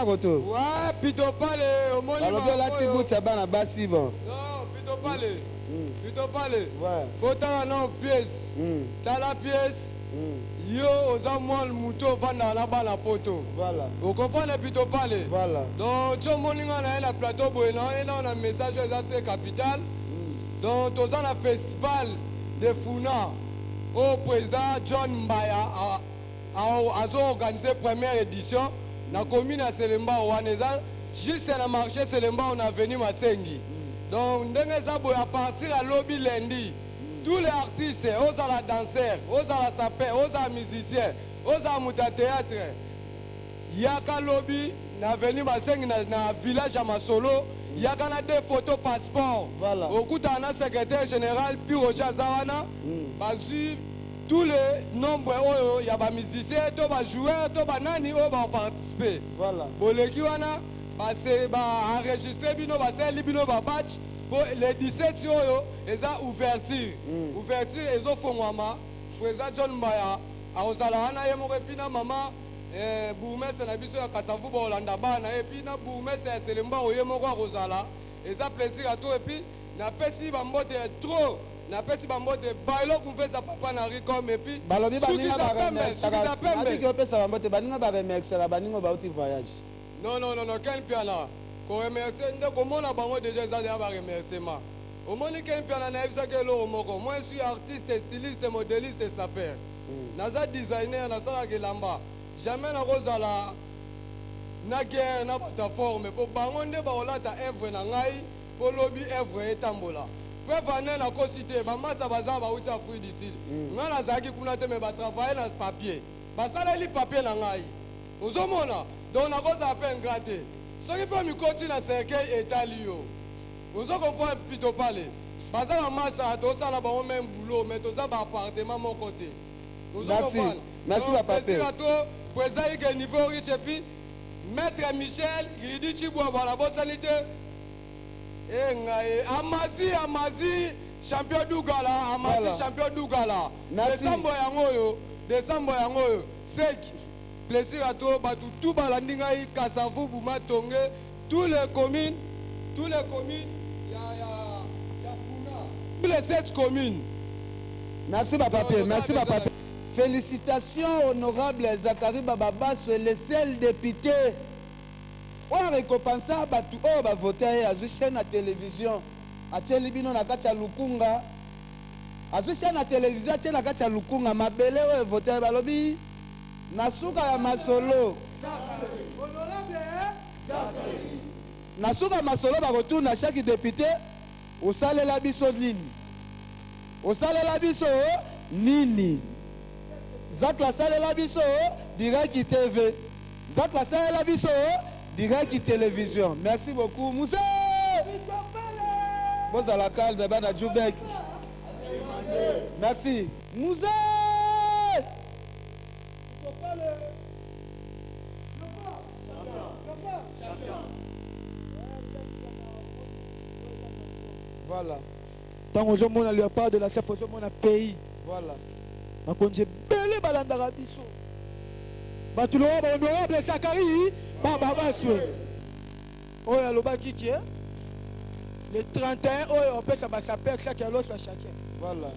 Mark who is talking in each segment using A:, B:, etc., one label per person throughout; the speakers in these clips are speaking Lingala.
A: na koto.
B: Ouais, Pito Palé, au monde.
A: Alors là tu bout ça bana basi bon.
B: Non, Pito Palé. Pito Palé.
A: Ouais.
B: Faut t'en non pièce. T'as la pièce. Yo aux amours le mouton va dans la balle à poto.
A: Voilà.
B: Vous comprenez Pito Palé?
A: Voilà.
B: Donc tout le monde a un plateau Bueno et là on a un message de capitale. Donc tous on a festival de Funa au président John Mbaya a organisé première édition. Na commune à Selemba Waneza juste na marché Selemba on a venu Masengi. Donc à partir à lobby lundi tous les artistes, aux la danseurs, aux la sapeurs, aux musiciens, aux muta théâtre. Yaka lobby na venu Masengi na village à Masolo, yaka na des photos passeport.
A: Voilà.
B: Au coup d'un secrétaire général puis Roger Zawana, basu tous les nombres, il y a des musiciens, il y a des joueurs, il y a des nani qui vont participer.
A: Voilà.
B: Pour les qui vont enregistrer, les 17 ils ont ouverture. Ouverture, ils ont fait un président John Mbaya, à Osalana, il y a maman, Bourmès, na biso ya Kasavu, Bolanda, et puis na Bourmès, c'est le mba, il y a Rosala. Ils ont plaisir à tout, et puis, na pesi bambote trop. Na pesi bambote bailo kumfesa papa na Ricom et puis
A: balobi baninga ba remercier atiki opesa bambote baninga ba remercier la baninga ba uti voyage.
B: Non, quel piana ko remercier nde ko mona bango déjà za ba remerciement. Au moni quel piana na ebisa ke lo moko. Moi je suis artiste, styliste, modéliste et sapeur. Naza designer na sala ke lamba. Jamais na kozala na guerre na ta forme pour bango nde ba olata œuvre na ngai pour lobby œuvre etambola. Prévenez la cosité, maman ça va ça uti fruit d'ici. Ngana zaki kuna te me ba travailler na papier. Ba sala li papier na ngai. Ozomona, donc na cause appel gratter. Ce qui peut me continuer na cercueil étalio. Vous comprenez Pito Palé. Ba sala massa to sala ba même boulot mais to ça ba appartement mon côté.
A: Merci. Merci papa.
B: Président il niveau riche et puis maître Michel, il dit Chibwa voilà bonne sanité. Amazi, champion Dougala, Amazi, champion Dougala. Décembre Yangoyo, sec. Plaisir à toi, tout Balandingaï, Kassavou, Boumatongue, tous les communes, il y a tous les 7 communes.
A: Merci papa, merci papa. Félicitations honorable Zakari Bababas, le seul député. On récompense batu o ba voter à chaîne à télévision à Télébino na kati ya Lukunga à chaîne à télévision à na kati ya Lukunga mabele o voter balobi na suka ya masolo honorable Zakari na suka masolo ba retourna chaque député au salela biso nini Zakla salela biso direct TV Zakla salela biso direct télévision. Merci beaucoup. Moussa! Vous à la calme, Bana Djoubek. Merci. Moussa! Voilà.
C: Tant que je m'en lui pas de la supposition de mon pays.
A: Voilà.
C: Quand j'ai belé balandara biso. Batulo honorable Zakari. Baba oh ya loba kiki le 31 oh on peut s'appeler chaque l'autre chacun.
A: Voilà.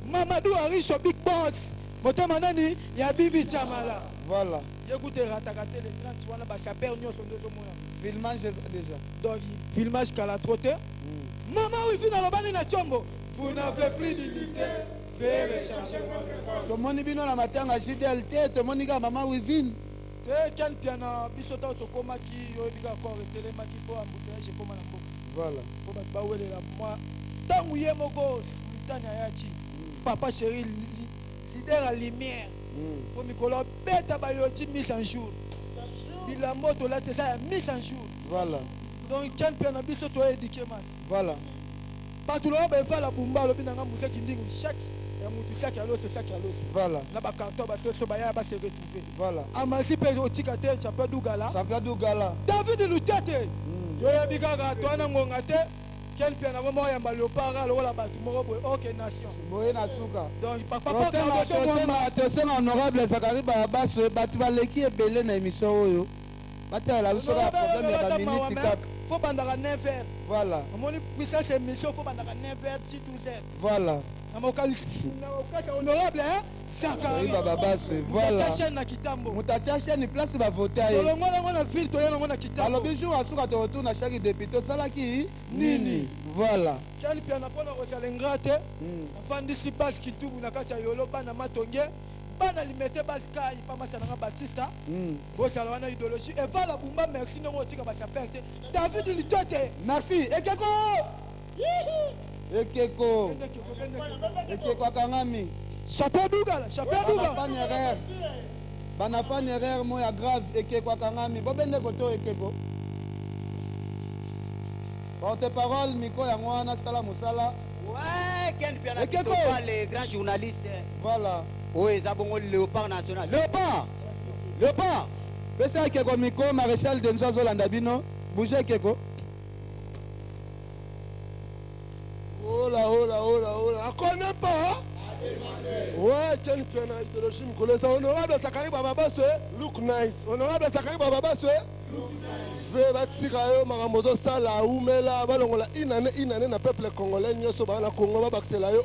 C: Mamadou Aricho Big Boss. Motema nani ya Bibi Chamala.
A: Voilà.
C: Écoutez ratakate le 30 wana ba chapeur nyoso ndozo mona.
A: Filmage déjà.
C: Donc filmage kala trotter. Maman oui vient na lobani na chombo. Vous n'avez plus d'unité. Faire changer votre.
A: Tout le monde bino na matanga JDLT, tout le monde ga maman Wivine.
C: Quel piano bisota otokoma ki oyebika encore telema ki po embouteillage ekoma na mboka.
A: Voilà.
C: Po bato bawelela moi ntango ye moko sultani ayaki papa chéri leader à lumière po mikolo beta bayoti mise en jour bilambo tolati eza ya mise en jour.
A: Voilà.
C: Donc quel piano biso toyedike mani.
A: Voilà.
C: bato loyo baefala bumba alobi nanga muteki ndingu chaque ya mutu chaque ya l'autre chaque ya l'autre.
A: Voilà.
C: Na bakanto batoso baya base retrouver.
A: Voilà.
C: Amasi pe otika te champion Dougala.
A: Champion Dougala.
C: David Lutete. Yoyebi kaka twana ngonga te ken pia na ngomba ya léopard lokola bato moko boye ok nation
A: boye na suka.
C: Donc papa
A: tosema honorable Zakari Bababas bato baleki ebele na émission oyo batala biso ba problème ya ba minute kaka.
C: Faut bandaka 9h.
A: Voilà.
C: Amoni puissance émission faut bandaka 9h si 12h.
A: Voilà.
C: Na mokali honorable hein.
A: Oui, Baba Baswe, voilà.
C: Mutatia
A: chaîne place ba voter aye.
C: Tolongo na ville toyana ngona kitambo.
A: Alors bijou asuka to retourne à chaque député salaki nini. Voilà.
C: Chali pia na pona ko chalengrate. Afandisi base kitubu na kacha yolo bana matonge. Bana limete base kai pa masana Batista. Bo chala wana idéologie et voilà bumba merci non tika ba chaperte. David Litote.
A: Merci. Ekeko. Ekeko. Ekeko akangami.
C: Chapeau Dougal.
A: Banafani erreur moya grave ekeko akangami. Bobende koto ekeko. Porte-parole micro ya mwana sala musala.
D: Ouais, Ken Piana Ekeko les grands journalistes.
A: Voilà.
D: Oui, Zabongo Léopard national. Léopard.
A: Pesa ekeko micro maréchal Denzo Zolanda bino. Bougez ekeko.
E: Oh là. On connaît pas. Ouais, Ken Piana idéologie mkoleza honorable Sakari Baba Baswe. Look nice. Honorable Sakari Baba Baswe. Ve batika yo maramozo sala umela balongola inane na peuple congolais nyoso bana Congo babaksela yo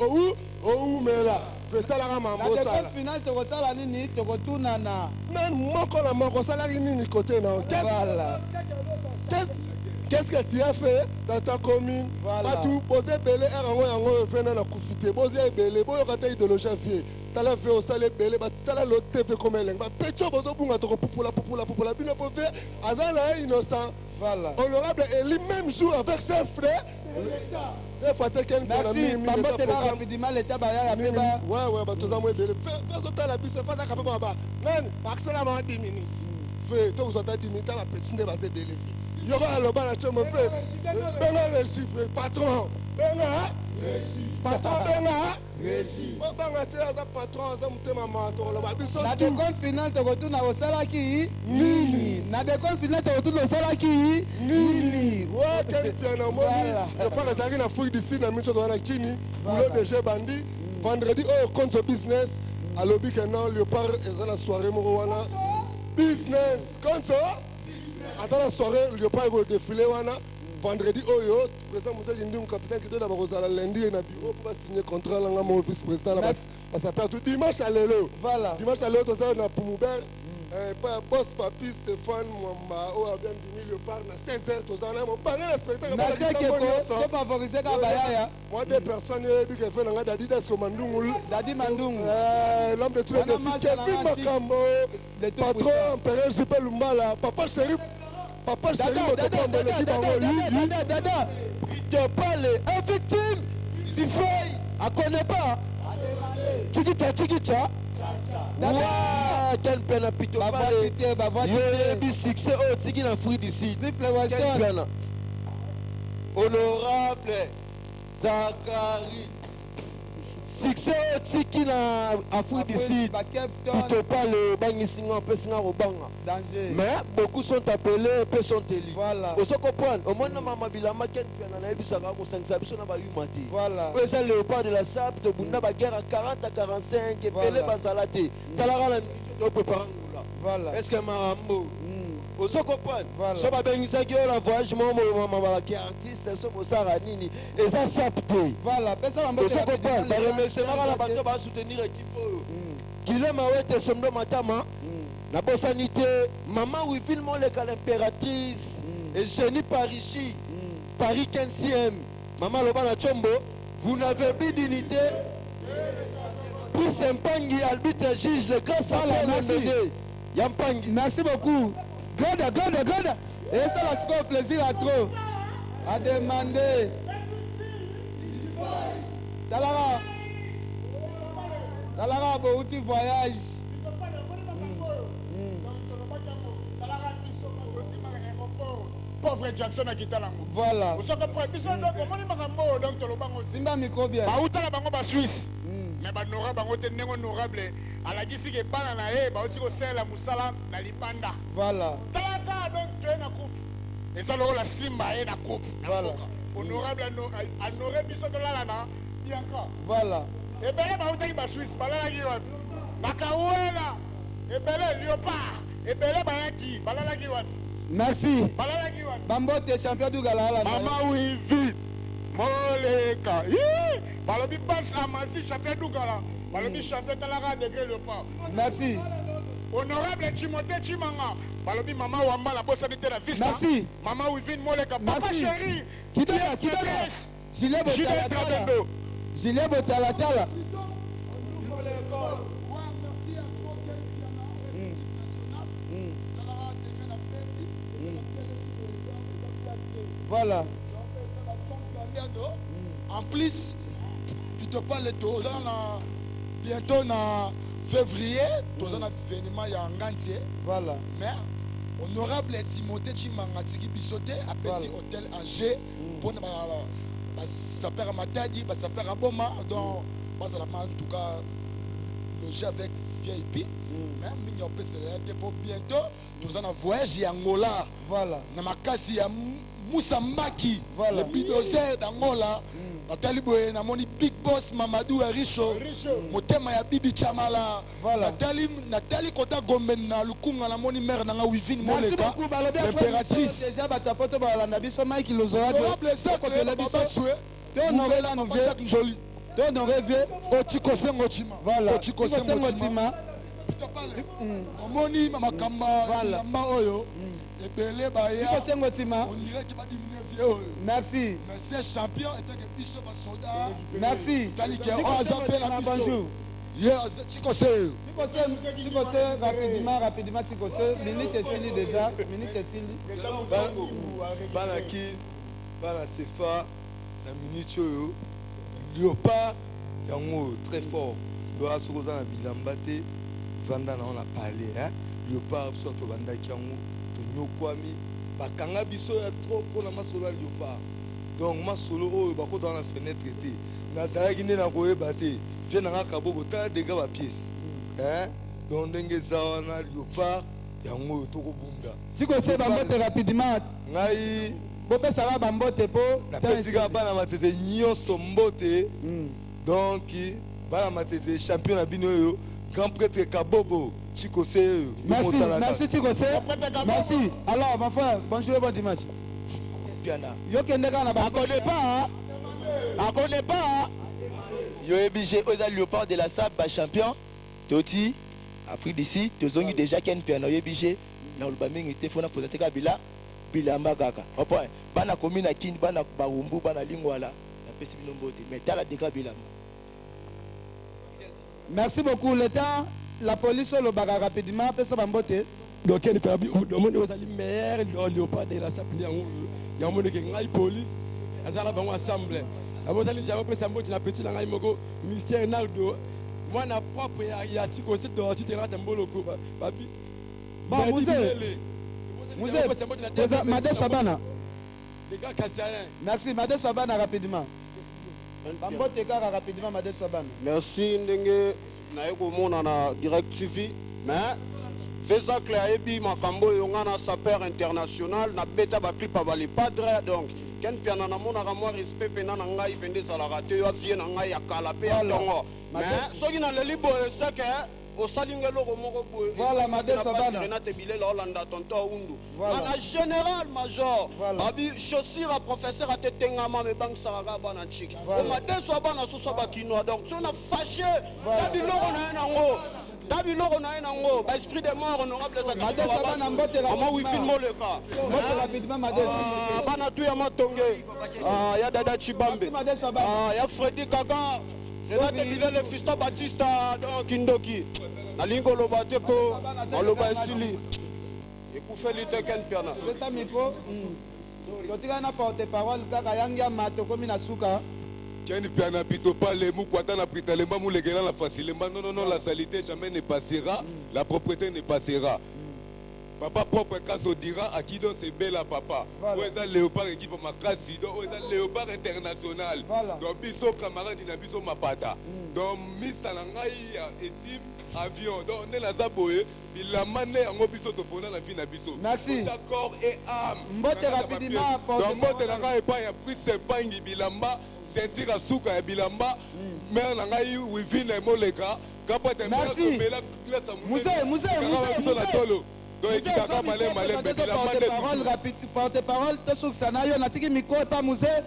E: umela. Ve talaka mambo sala.
A: La finale to sala nini to kotuna na.
E: Nan moko na moko sala nini côté na.
A: Voilà.
E: Qu'est-ce que tu as fait dans ta commune?
A: Voilà.
E: Tout poser belé yango venant na kufite. Boze belé, boyo kata idéologie vie. Tala fait au salé belé, ba tala loté fait comme elle. Ba pecho bozo bunga to popula bino pove. Azala innocent.
A: Voilà.
E: Honorable Eli même jour avec ses frères.
A: Merci. Pambo tena rapidement l'état baya ya beba.
E: Ouais, ba toza mo belé. Fais au tala biso fata ka papa ba. Nan, ba aksela ba 10 minutes. Fais to vous 10 minutes ba petit ne ba te belé. Yoga le bana chamo fait. Benga le chiffre patron. Benga. Patron benga. Benga te as patron za mutema mato lo ba biso.
A: Na de compte final to retourna au salaki nini. Na de compte final to retourna au salaki nini.
E: Ouais, quel piano moni. Je parle d'arriver na fouille d'ici na mito na kini. Boulot de jeu bandi. Vendredi au compte business. À lobby que non Léopard et la soirée moro wana. Business compte. Attends la soirée, il n'y a pas de défilé. Vendredi, le président Moussa Jindou, capitaine qui donne la Rosala lundi, il a bureau pour signer contrat avec mon vice-président. Ça s'appelle tout dimanche à l'élo.
A: Voilà.
E: Dimanche à l'élo, tout ça, on a Poumoubert. Boss Papi, Stéphane, Mwamba, Oabien Dimi, le parle à 16h, tout ça, on a pas un spectacle.
A: Merci à Keko, tu favoriser Kabaya.
E: Moi, des personnes qui ont fait un Dadi Mandungu.
A: Dadi Mandungu.
E: L'homme de tous les défis, Kevin Makambo, patron, Pérez Super Lumbala, Papa Chérif. Papa chéri,
C: Dada, il te parle, un victime, il fait, elle connaît pas. Chikicha. Waouh, quel peine à pito. Il succès au tiki dans fruit d'ici.
A: Triple Western.
C: Honorable Zakari. Succès au tiki dans Afrique d'ici. Il te parle, bangisinga, pesinga, robanga.
A: Danger.
C: Mais beaucoup sont appelés, peu sont élus.
A: Voilà.
C: Vous comprenez? Au moins, maman bilama ken piana na ebisa ka ko sangisa biso na ba yumati.
A: Voilà.
C: Vous êtes léopard de la SAP, de bunda ba guerre à 40 à 45 et pelé bazalate. Talara la to préparer là.
A: Voilà.
C: Est-ce que marambo? Vous comprenez?
A: Voilà.
C: So ba bengisa ki la voyage maman ba ki artiste so bo sara nini et ça sapte.
A: Voilà, personne
C: Vous comprenez? Ba remercier na bato ba soutenir équipe. Kile mawete somdo matama. La bossanité, maman Wiville Moleka l'impératrice, et Génie Paris, Paris 15e, maman Lobana Chombo, vous n'avez plus d'unité. Plus Mpangi, arbitre juge, le grand salaire londonais. Yampangi.
A: Merci beaucoup. Goda. Et ça, là, c'est un plaisir à trop. À demander. Talara, bon, outil voyage.
F: Pauvre Jackson a quitté la mou.
A: Voilà.
F: Vous savez pas, ils sont donc
A: Simba micro bien.
F: Baouta bango ba Suisse. Mais ba nora bango te nengo honorable. Ala gisi ke bana na e ba oti ko sela musala na libanda.
A: Voilà.
F: Talaka donc tu es na coupe. Et ça la Simba est na coupe.
A: Voilà.
F: Honorable honoré biso de la na Bianca.
A: Voilà.
F: Et ben baouta ki ba Suisse, bala la ki wat. Bakawela. Et ben léopard. Et ben bayaki, bala la ki wat.
A: Merci.
F: balalaki wana
A: Bambote champion du Galala.
F: mama wivi moleka balobi basi amasi champion dugala balobi champion talaka degré le pas
A: Merci.
F: honorable Timothée Chimanga balobi mama wambala bosani te na vista
A: Merci.
F: mama wivine moleka papa
A: Merci.
F: chéri
A: Kidona. Gilet Botalatala. Gilet Botalatala. Voilà.
C: En plus, tu te parles bientôt en février, tu as un événement en Gantier.
A: Voilà.
C: Mais honorable Timothée Chimanga Tiki Bissoté a petit hôtel en G pour sa père Matadi, sa père Aboma, donc en tout cas loger avec VIP. Mais on peut se pour bientôt, nous allons voyager à Angola.
A: Voilà.
C: Namakasi ya Moussa Maki,
A: Voilà.
C: le bidozer d'Angola. Natali namoni Big Boss Mamadou Richo, motema ya Bibi Chamala.
A: Voilà.
C: Natali kota Gomen na Lukunga namoni mère nanga Wivine
A: Merci
C: Moleka.
A: beaucoup. Balobi
C: L'impératrice.
A: déjà batapoto balanda biso Mike Lozora.
C: Honorable Sacre la biso soué.
A: Honoré la nouvelle.
C: Joli.
A: Honoré vieux.
C: Ochiko Sengochima.
A: Voilà.
C: Ochiko Sengochima. Omoni mamakamba
A: Voilà.
C: yamba oyo. Ebele baya.
A: Tiko Sengo Tima.
C: On dirait qu'il va dire vieux.
A: Merci.
C: Mais c'est champion et que biso ba soldat.
A: Merci.
C: Tiko Sengo
A: Bonjour.
C: Yes, Tiko Sengo.
A: Tiko Sengo rapidement Tiko Sengo. Minute esili déjà. Minute esili.
G: Banaki, Bana Sefa, la minute oyo, Léopard, yango très fort. Dora Sokoza na bilambate, Vanda na on a parlé, hein. Léopard soit to banda kiango, to nyokwami, bakanga biso ya trop pour la masolo Léopard. Donc masolo oyo bako dans la fenêtre été. Nazalaki nde na koyeba te, vie na ngaka bobo tala dégâts ba pièce. Hein? Donc ndenge zawana Léopard, yango toko bunda.
A: Tiko Sengo bambote rapidement.
G: Ngai
A: Bopesaka bambote po.
G: napesika bana matete nyonso mbote donc bana matete champion na bino oyo grand prêtre Kabobo Chikose oyo
A: Merci, merci Tiko Sengo. Merci. Alors, mon frère, bonjour et bon dimanche. Yo kende kana ba.
H: On connaît pas. Yo obligé aux Léopard de la SAP champion. Toti Afrique d'ici, tu as déjà qu'un piano obligé. Na ulbaming Stefano posate kabila bilamba kaka. Au point, bana commune kin bana barumbu bana lingwala. Na pesi bino mbote. Mais tala deka bilamba.
A: Merci beaucoup. L'État, la police, le baga rapidement, pesa bambote.
I: Donc il y a des meilleurs Léopard de la SAP. Il y a des police. Il y a des assemblées. Il y a des petits ministère Naldo. Moi, je propre il y a Tiko Sengo de Timboloko.
A: Bon, Moussé, Madé Sabana. Merci, Madé Sabana rapidement. Bambote kaka rapidement, Madé Sabana.
B: Merci ndenge naye komona na Direct TV mais feza clair ebi makambo yonga na sapeur international na beta ba clip bali padre donc ken piana na mona ka moi respect pena na ngai pende sala raté yo vie na ngai ya kala pe ya tongo mais soki na lelibo c'est que au salingelo moko boye
A: voilà Madé Sabana
B: na te bilela Hollanda tonto undu
A: voilà
B: na général major
A: voilà
B: abi chaussure à professeur a tetengama me bang saraka bana chiki o Madé Sabana so ba kinoa donc tu na fâché tabi loko na nango tabi loko na nango ba esprit de mort honorable za
A: Madé Sabana mbote
B: rapidement wifin moleka
A: mbote rapidement Madé
B: bana tu ya matonge ya dada Chibambe
A: Madé Sabana
B: ya Freddy Kaka eza te bilele Fisto Batista donc Kindoki nalingi oloba te po oloba esili ekufeli te ken piana
A: pesa micro totika na porte parole kaka yangi ya mato komi na suka
G: Ken piana pito pale mukwata na pritalemba mulekela la facilemba non la saleté jamais ne passera la propreté ne passera. Papa propre quand on dira à qui donc c'est belle à papa. Où est le Léopard équipe makasi donc où est le Léopard international. Donc biso camarade na biso mapata. Donc mista na ngai estime avion donc ne la zaboye bilamane yango biso to pona na fina biso.
A: Merci.
G: Corps et âme.
A: Mbote rapidement
G: donc mbote na ngai pa ya prise pangi bilamba sentir asuka ya bilamba mère na ngai wivine moleka.
A: Merci. Moussé.
E: donc ekikaka malembe
A: porte-parole tosukisa na yo natiki micro epa musée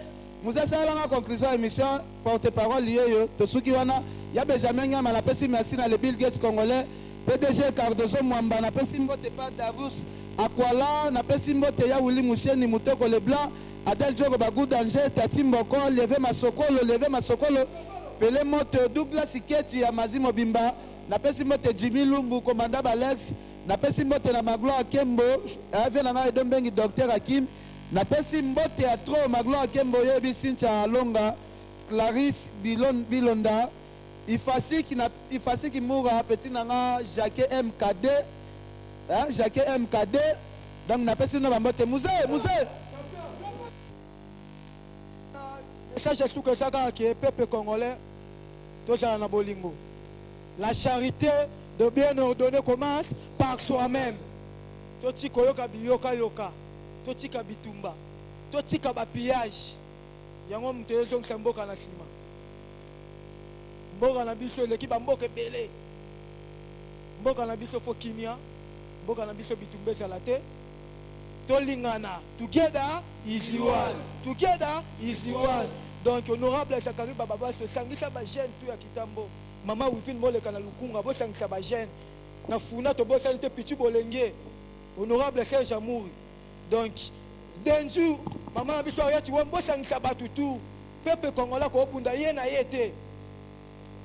A: asalanga conclusion émission porte-parole yeyo tosuki wana ya Benjamin Nyama napesi merci na le Bill Gates congolais PDG Cardozo Mwamba napesi mbote pa Darus Akwala napesi mbote ya Willy Moucheni Mutoko Leblanc Adel Diogo Bagou Danger Tati Mboko Levé Masokolo Pele Moto Douglas Iketi ya Mazimo Bimba napesi mbote Jimmy Lumbu Komanda Balex napesi mbote na Maglo Akembo ave na ngai dombengi Docteur Hakim napesi mbote ya tro Maglo Akembo yebi Sincha Alonga Clarisse Bilonda Ifasiki Moura petit nanga Jacques MKD Jacques MKD donc napesi no bambote musée
C: ça je suis que ça que peuple congolais tout ça na bolingo. La charité de bien ordonner commence par soi-même. Toti koyoka biyoka yoka, toti ka bitumba, toti ka ba pillage. Yango mtezo mboka na sima. Mboka na biso l'équipe mboka belé. Mboka na biso fo kimia, mboka na biso bitumbe salate. Tolingana, together is one. Together is one. Donc honorable Zakari Bababa se sangisa ba jeune tout ya kitambo. Mama wifin moleka na lukunga bo sangisa ba jeune. Na funa to bo sangite pichu bolenge. Honorable Serge Amour. Donc denju mama biso ya ti wombo sangisa ba tutu. Peuple congolais ko bunda ye na yete.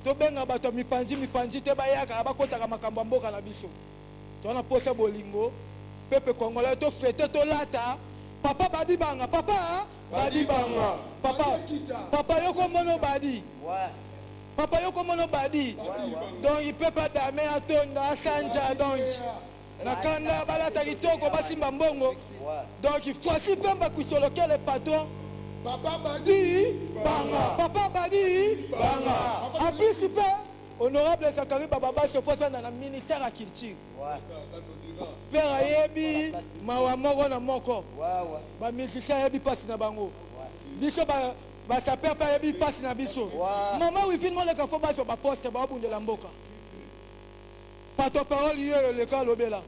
C: To benga bato mipanji te bayaka abakota ka makambo mboka na biso. To na posa bolingo. Peuple congolais to fete to lata. Papa badi banga, papa badi banga. Papa yoko mono badi. Papa yoko mono badi. Donc il peut pas damer à tonda sanja donc. Nakanda balata kitoko basimba mbongo. Donc il faut si pemba kusoloke le patron. Papa badi banga. Papa badi banga. En plus il peut honorable Zakari Bababa se faut dans le ministère de la culture. Père ayebi mawa moko na moko. Ba musicien ayebi pasi na bango. Biso ba saper pa ayebi pasi na biso. Mama wifin mo le ka fo ba so ba poste ba bunde la mboka. Pato parole yo le ka lobela.